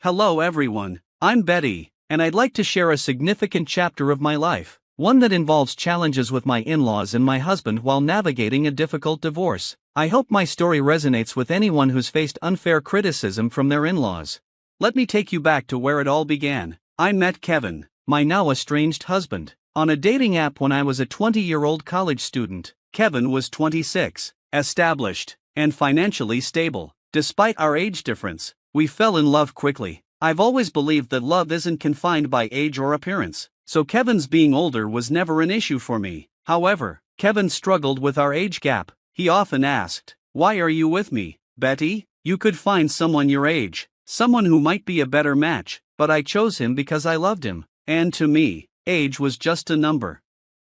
Hello everyone, I'm Betty, and I'd like to share a significant chapter of my life, one that involves challenges with my in-laws and my husband while navigating a difficult divorce. I hope my story resonates with anyone who's faced unfair criticism from their in-laws. Let me take you back to where it all began. I met Kevin, my now estranged husband, on a dating app when I was a 20-year-old college student. Kevin was 26, established, and financially stable. Despite our age difference, we fell in love quickly. I've always believed that love isn't confined by age or appearance, so Kevin's being older was never an issue for me. However, Kevin struggled with our age gap. He often asked, "Why are you with me, Betty? You could find someone your age, someone who might be a better match," but I chose him because I loved him, and to me, age was just a number.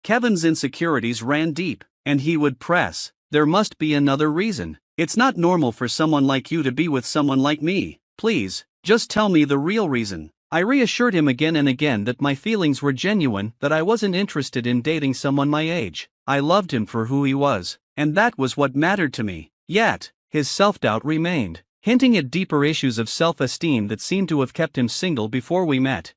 Kevin's insecurities ran deep, and he would press, "There must be another reason. It's not normal for someone like you to be with someone like me. Please, just tell me the real reason." I reassured him again and again that my feelings were genuine, that I wasn't interested in dating someone my age. I loved him for who he was, and that was what mattered to me. Yet, his self-doubt remained, hinting at deeper issues of self-esteem that seemed to have kept him single before we met.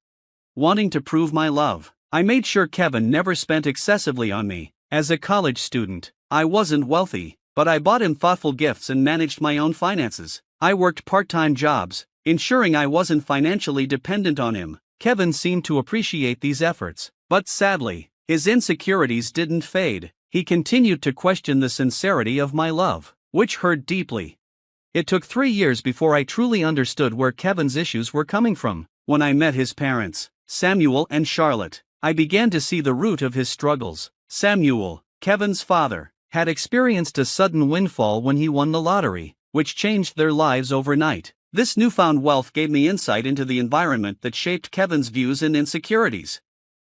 Wanting to prove my love, I made sure Kevin never spent excessively on me. As a college student, I wasn't wealthy, but I bought him thoughtful gifts and managed my own finances. I worked part-time jobs, ensuring I wasn't financially dependent on him. Kevin seemed to appreciate these efforts, but sadly, his insecurities didn't fade. He continued to question the sincerity of my love, which hurt deeply. It took 3 years before I truly understood where Kevin's issues were coming from. When I met his parents, Samuel and Charlotte, I began to see the root of his struggles. Samuel, Kevin's father, had experienced a sudden windfall when he won the lottery, which changed their lives overnight. This newfound wealth gave me insight into the environment that shaped Kevin's views and insecurities.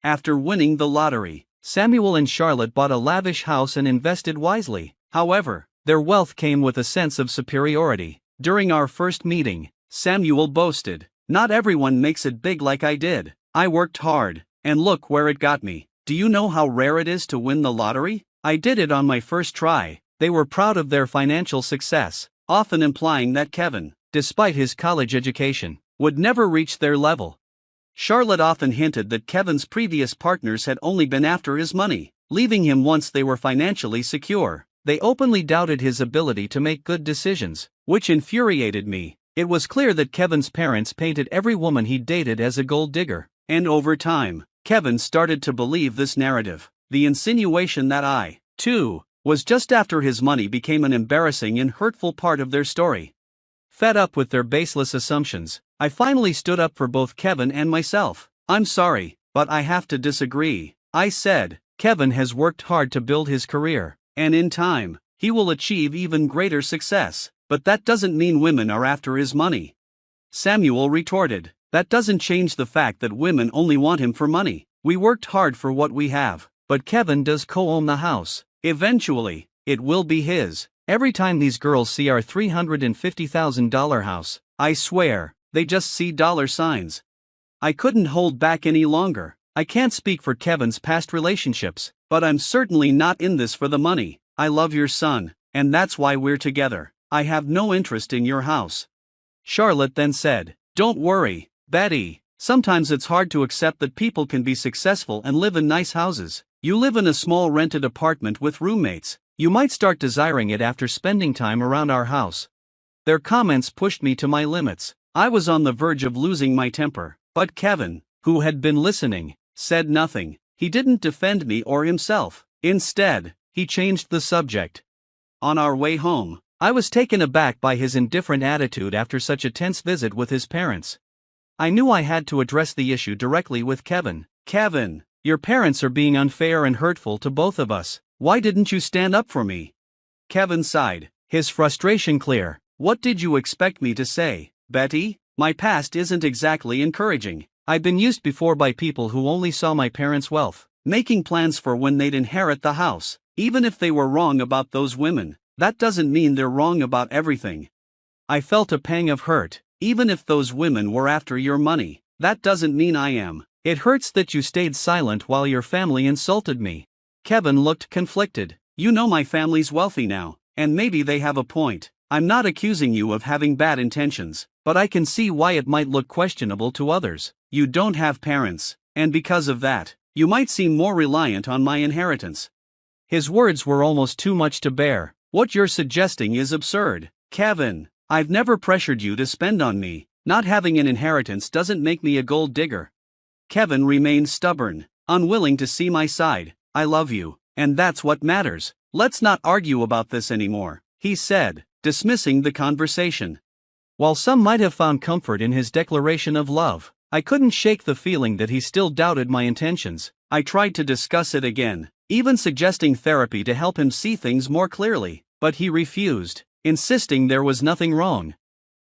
After winning the lottery, Samuel and Charlotte bought a lavish house and invested wisely. However, their wealth came with a sense of superiority. During our first meeting, Samuel boasted, "Not everyone makes it big like I did. I worked hard, and look where it got me. Do you know how rare it is to win the lottery? I did it on my first try." They were proud of their financial success, often implying that Kevin, despite his college education, would never reach their level. Charlotte often hinted that Kevin's previous partners had only been after his money, leaving him once they were financially secure. They openly doubted his ability to make good decisions, which infuriated me. It was clear that Kevin's parents painted every woman he dated as a gold digger, and over time, Kevin started to believe this narrative. The insinuation that I, too, was just after his money became an embarrassing and hurtful part of their story. Fed up with their baseless assumptions, I finally stood up for both Kevin and myself. "I'm sorry, but I have to disagree," I said. "Kevin has worked hard to build his career, and in time, he will achieve even greater success. But that doesn't mean women are after his money." Samuel retorted, "That doesn't change the fact that women only want him for money. We worked hard for what we have, but Kevin does co-own the house. Eventually, it will be his. Every time these girls see our $350,000 house, I swear, they just see dollar signs." I couldn't hold back any longer. "I can't speak for Kevin's past relationships, but I'm certainly not in this for the money. I love your son, and that's why we're together. I have no interest in your house." Charlotte then said, "Don't worry, Betty. Sometimes it's hard to accept that people can be successful and live in nice houses. You live in a small rented apartment with roommates. You might start desiring it after spending time around our house." Their comments pushed me to my limits. I was on the verge of losing my temper, but Kevin, who had been listening, said nothing. He didn't defend me or himself. Instead, he changed the subject. On our way home, I was taken aback by his indifferent attitude after such a tense visit with his parents. I knew I had to address the issue directly with Kevin. "Kevin, your parents are being unfair and hurtful to both of us. Why didn't you stand up for me?" Kevin sighed, his frustration clear. "What did you expect me to say, Betty? My past isn't exactly encouraging. I've been used before by people who only saw my parents' wealth, making plans for when they'd inherit the house. Even if they were wrong about those women, that doesn't mean they're wrong about everything." I felt a pang of hurt. "Even if those women were after your money, that doesn't mean I am. It hurts that you stayed silent while your family insulted me." Kevin looked conflicted. "You know my family's wealthy now, and maybe they have a point. I'm not accusing you of having bad intentions, but I can see why it might look questionable to others. You don't have parents, and because of that, you might seem more reliant on my inheritance." His words were almost too much to bear. "What you're suggesting is absurd, Kevin. I've never pressured you to spend on me. Not having an inheritance doesn't make me a gold digger." Kevin remained stubborn, unwilling to see my side. "I love you, and that's what matters. Let's not argue about this anymore," he said, dismissing the conversation. While some might have found comfort in his declaration of love, I couldn't shake the feeling that he still doubted my intentions. I tried to discuss it again, even suggesting therapy to help him see things more clearly, but he refused, insisting there was nothing wrong.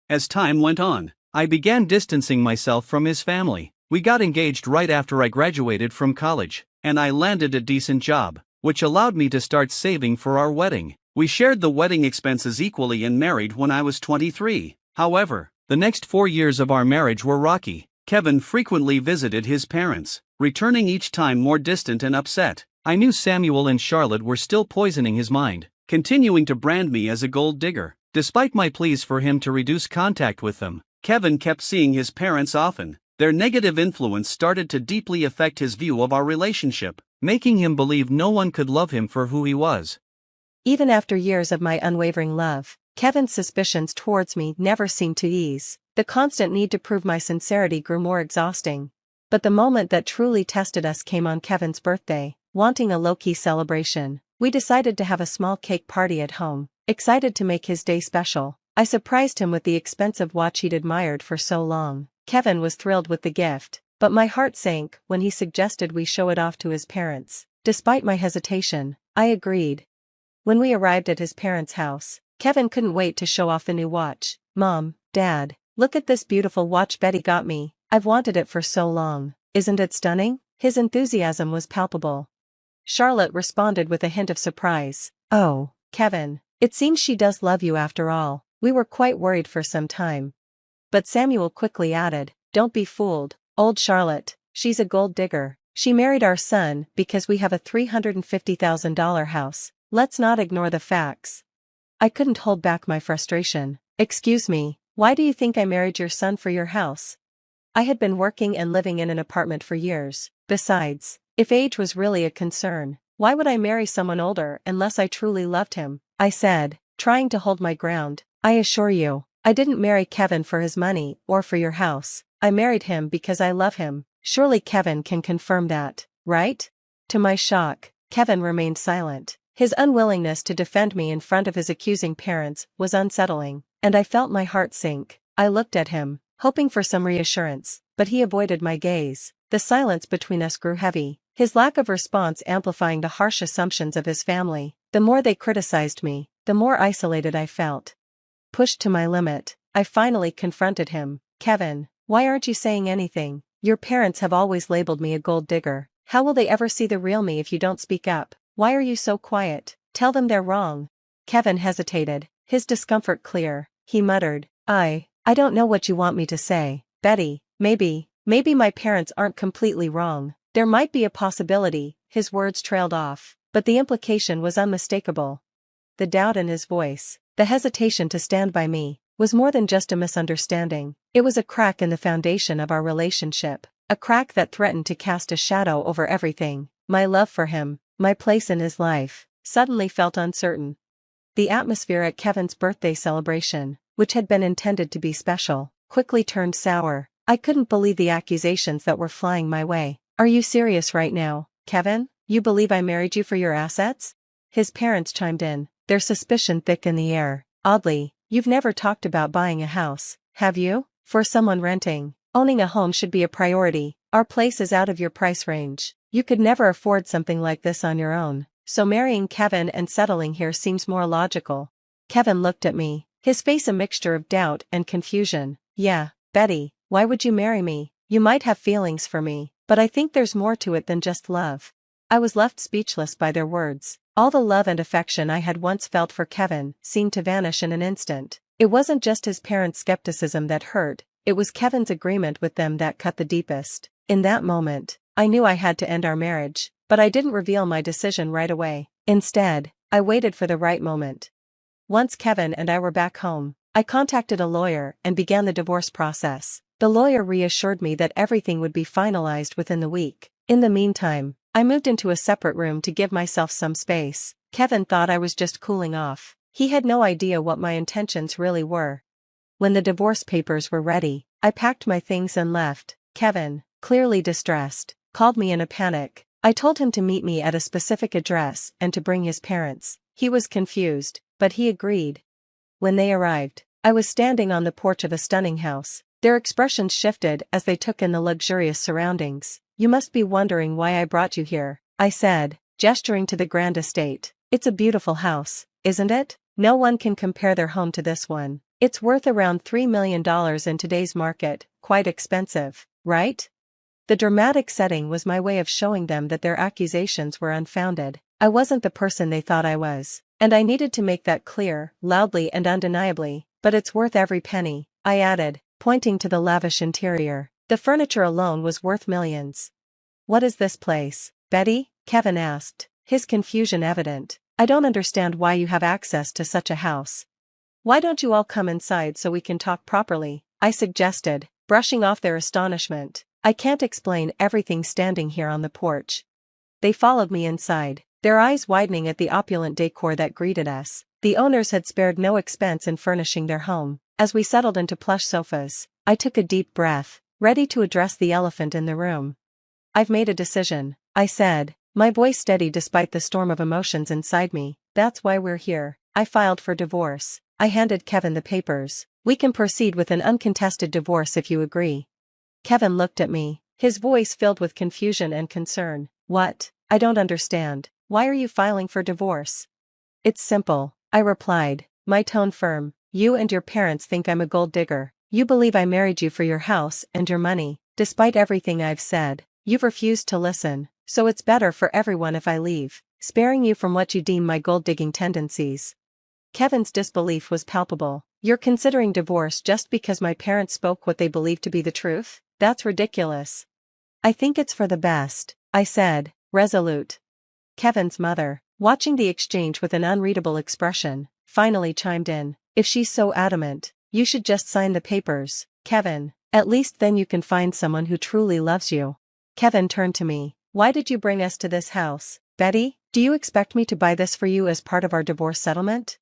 As time went on, I began distancing myself from his family. We got engaged right after I graduated from college, and I landed a decent job, which allowed me to start saving for our wedding. We shared the wedding expenses equally and married when I was 23. However, the next 4 years of our marriage were rocky. Kevin frequently visited his parents, returning each time more distant and upset. I knew Samuel and Charlotte were still poisoning his mind, continuing to brand me as a gold digger. Despite my pleas for him to reduce contact with them, Kevin kept seeing his parents often. Their negative influence started to deeply affect his view of our relationship, making him believe no one could love him for who he was. Even after years of my unwavering love, Kevin's suspicions towards me never seemed to ease. The constant need to prove my sincerity grew more exhausting. But the moment that truly tested us came on Kevin's birthday. Wanting a low-key celebration, we decided to have a small cake party at home. Excited to make his day special, I surprised him with the expensive watch he'd admired for so long. Kevin was thrilled with the gift, but my heart sank when he suggested we show it off to his parents. Despite my hesitation, I agreed. When we arrived at his parents' house, Kevin couldn't wait to show off the new watch. "Mom, Dad, look at this beautiful watch Betty got me. I've wanted it for so long. Isn't it stunning?" His enthusiasm was palpable. Charlotte responded with a hint of surprise. "Oh, Kevin, it seems she does love you after all." We were quite worried for some time. But Samuel quickly added, "Don't be fooled, old Charlotte, she's a gold digger. She married our son because we have a $350,000 house. Let's not ignore the facts." I couldn't hold back my frustration. "Excuse me, why do you think I married your son for your house? I had been working and living in an apartment for years. Besides, if age was really a concern, why would I marry someone older unless I truly loved him?" I said, trying to hold my ground. "I assure you, I didn't marry Kevin for his money or for your house. I married him because I love him. Surely Kevin can confirm that, right?" To my shock, Kevin remained silent. His unwillingness to defend me in front of his accusing parents was unsettling, and I felt my heart sink. I looked at him, hoping for some reassurance, but he avoided my gaze. The silence between us grew heavy, his lack of response amplifying the harsh assumptions of his family. The more they criticized me, the more isolated I felt. Pushed to my limit, I finally confronted him. "Kevin, why aren't you saying anything? Your parents have always labeled me a gold digger. How will they ever see the real me if you don't speak up? Why are you so quiet? Tell them they're wrong." Kevin hesitated, his discomfort clear. He muttered, I don't know what you want me to say, Betty. Maybe my parents aren't completely wrong. There might be a possibility." His words trailed off, but the implication was unmistakable. The doubt in his voice, the hesitation to stand by me, was more than just a misunderstanding. It was a crack in the foundation of our relationship, a crack that threatened to cast a shadow over everything. My love for him, my place in his life, suddenly felt uncertain. The atmosphere at Kevin's birthday celebration, which had been intended to be special, quickly turned sour. I couldn't believe the accusations that were flying my way. "Are you serious right now, Kevin? You believe I married you for your assets?" His parents chimed in, their suspicion thick in the air. "Oddly, you've never talked about buying a house, have you? For someone renting, owning a home should be a priority. Our place is out of your price range. You could never afford something like this on your own. So marrying Kevin and settling here seems more logical." Kevin looked at me, his face a mixture of doubt and confusion. "Yeah, Betty, why would you marry me? You might have feelings for me, but I think there's more to it than just love." I was left speechless by their words. All the love and affection I had once felt for Kevin seemed to vanish in an instant. It wasn't just his parents' skepticism that hurt, it was Kevin's agreement with them that cut the deepest. In that moment, I knew I had to end our marriage, but I didn't reveal my decision right away. Instead, I waited for the right moment. Once Kevin and I were back home, I contacted a lawyer and began the divorce process. The lawyer reassured me that everything would be finalized within the week. In the meantime, I moved into a separate room to give myself some space. Kevin thought I was just cooling off. He had no idea what my intentions really were. When the divorce papers were ready, I packed my things and left. Kevin, clearly distressed, called me in a panic. I told him to meet me at a specific address and to bring his parents. He was confused, but he agreed. When they arrived, I was standing on the porch of a stunning house. Their expressions shifted as they took in the luxurious surroundings. "You must be wondering why I brought you here," I said, gesturing to the grand estate. "It's a beautiful house, isn't it? No one can compare their home to this one. It's worth around $3 million in today's market, quite expensive, right?" The dramatic setting was my way of showing them that their accusations were unfounded. I wasn't the person they thought I was, and I needed to make that clear, loudly and undeniably. "But it's worth every penny," I added, pointing to the lavish interior. "The furniture alone was worth millions." "What is this place, Betty?" Kevin asked, his confusion evident. "I don't understand why you have access to such a house." "Why don't you all come inside so we can talk properly?" I suggested, brushing off their astonishment. "I can't explain everything standing here on the porch." They followed me inside, their eyes widening at the opulent decor that greeted us. The owners had spared no expense in furnishing their home. As we settled into plush sofas, I took a deep breath, ready to address the elephant in the room. "I've made a decision," I said, my voice steady despite the storm of emotions inside me. "That's why we're here. I filed for divorce." I handed Kevin the papers. "We can proceed with an uncontested divorce if you agree." Kevin looked at me, his voice filled with confusion and concern. "What? I don't understand. Why are you filing for divorce?" "It's simple," I replied, my tone firm. "You and your parents think I'm a gold digger. You believe I married you for your house and your money. Despite everything I've said, you've refused to listen, so it's better for everyone if I leave, sparing you from what you deem my gold-digging tendencies." Kevin's disbelief was palpable. "You're considering divorce just because my parents spoke what they believe to be the truth? That's ridiculous." "I think it's for the best," I said, resolute. Kevin's mother, watching the exchange with an unreadable expression, finally chimed in. "If she's so adamant, you should just sign the papers, Kevin. At least then you can find someone who truly loves you." Kevin turned to me. "Why did you bring us to this house, Betty? Do you expect me to buy this for you as part of our divorce settlement?"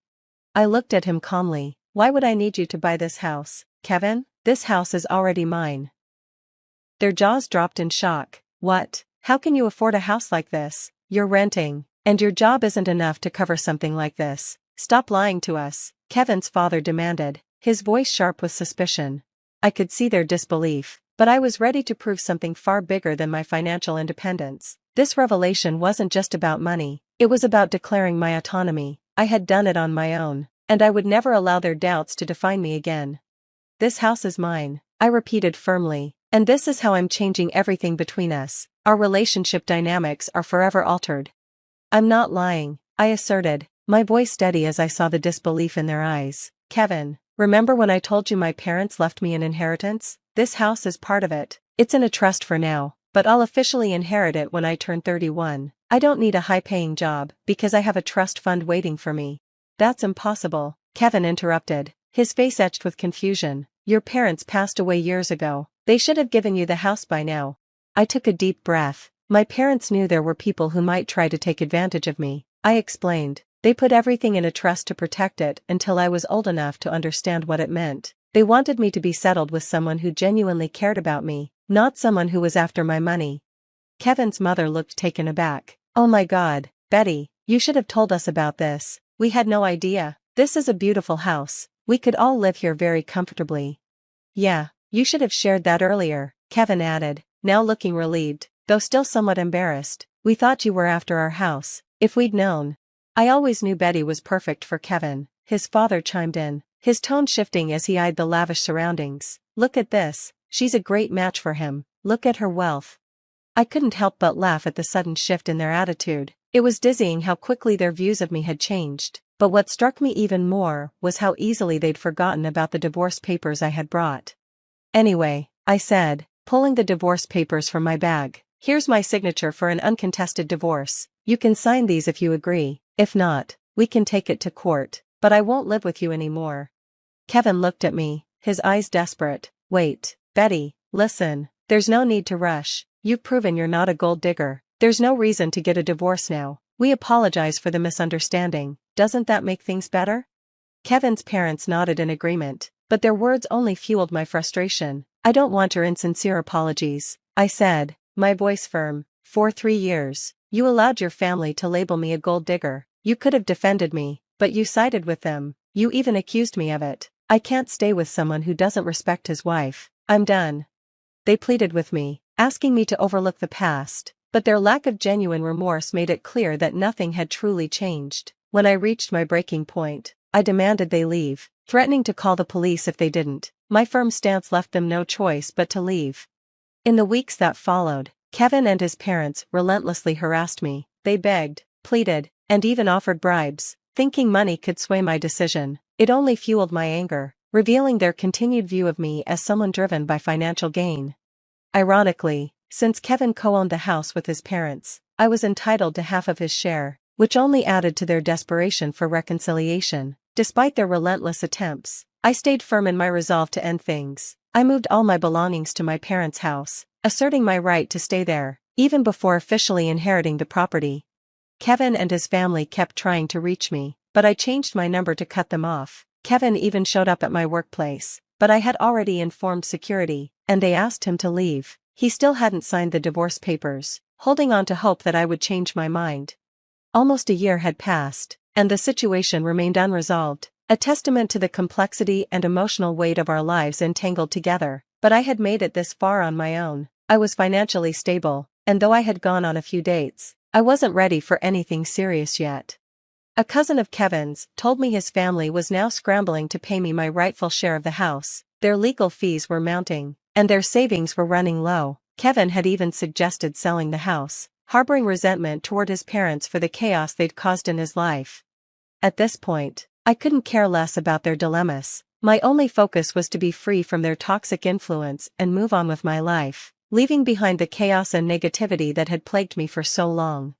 I looked at him calmly. "Why would I need you to buy this house, Kevin? This house is already mine." Their jaws dropped in shock. "What? How can you afford a house like this? You're renting, and your job isn't enough to cover something like this. Stop lying to us," Kevin's father demanded, his voice sharp with suspicion. I could see their disbelief, but I was ready to prove something far bigger than my financial independence. This revelation wasn't just about money, it was about declaring my autonomy. I had done it on my own, and I would never allow their doubts to define me again. "This house is mine," I repeated firmly, "and this is how I'm changing everything between us. Our relationship dynamics are forever altered." "I'm not lying," I asserted, my voice steady as I saw the disbelief in their eyes. "Kevin, remember when I told you my parents left me an inheritance? This house is part of it. It's in a trust for now, but I'll officially inherit it when I turn 31. I don't need a high-paying job, because I have a trust fund waiting for me." "That's impossible," Kevin interrupted, his face etched with confusion. "Your parents passed away years ago. They should have given you the house by now." I took a deep breath. "My parents knew there were people who might try to take advantage of me," I explained. "They put everything in a trust to protect it until I was old enough to understand what it meant. They wanted me to be settled with someone who genuinely cared about me, not someone who was after my money." Kevin's mother looked taken aback. "Oh my God, Betty, you should have told us about this. We had no idea. This is a beautiful house. We could all live here very comfortably." "Yeah, you should have shared that earlier," Kevin added, now looking relieved, though still somewhat embarrassed. "We thought you were after our house. If we'd known." "I always knew Betty was perfect for Kevin," his father chimed in, his tone shifting as he eyed the lavish surroundings. "Look at this, she's a great match for him. Look at her wealth." I couldn't help but laugh at the sudden shift in their attitude. It was dizzying how quickly their views of me had changed, but what struck me even more was how easily they'd forgotten about the divorce papers I had brought. "Anyway," I said, pulling the divorce papers from my bag, "here's my signature for an uncontested divorce. You can sign these if you agree. If not, we can take it to court. but I won't live with you anymore. Kevin looked at me, his eyes desperate. Wait, Betty, listen, there's no need to rush. You've proven you're not a gold digger. There's no reason to get a divorce now. We apologize for the misunderstanding. Doesn't that make things better? Kevin's parents nodded in agreement, but their words only fueled my frustration. I don't want your insincere apologies, I said, my voice firm. For 3 years, you allowed your family to label me a gold digger. You could have defended me, but you sided with them. You even accused me of it. I can't stay with someone who doesn't respect his wife. I'm done. They pleaded with me, asking me to overlook the past, but their lack of genuine remorse made it clear that nothing had truly changed. When I reached my breaking point, I demanded they leave, threatening to call the police if they didn't. My firm stance left them no choice but to leave. In the weeks that followed, Kevin and his parents relentlessly harassed me. They begged, pleaded, and even offered bribes, thinking money could sway my decision. It only fueled my anger, revealing their continued view of me as someone driven by financial gain. Ironically, since Kevin co-owned the house with his parents, I was entitled to half of his share, which only added to their desperation for reconciliation. Despite their relentless attempts, I stayed firm in my resolve to end things. I moved all my belongings to my parents' house, asserting my right to stay there, even before officially inheriting the property. Kevin and his family kept trying to reach me, but I changed my number to cut them off. Kevin even showed up at my workplace, but I had already informed security, and they asked him to leave. He still hadn't signed the divorce papers, holding on to hope that I would change my mind. Almost a year had passed, and the situation remained unresolved, a testament to the complexity and emotional weight of our lives entangled together. But I had made it this far on my own. I was financially stable, and though I had gone on a few dates, I wasn't ready for anything serious yet. A cousin of Kevin's told me his family was now scrambling to pay me my rightful share of the house. Their legal fees were mounting, and their savings were running low. Kevin had even suggested selling the house, harboring resentment toward his parents for the chaos they'd caused in his life. At this point, I couldn't care less about their dilemmas. My only focus was to be free from their toxic influence and move on with my life, leaving behind the chaos and negativity that had plagued me for so long.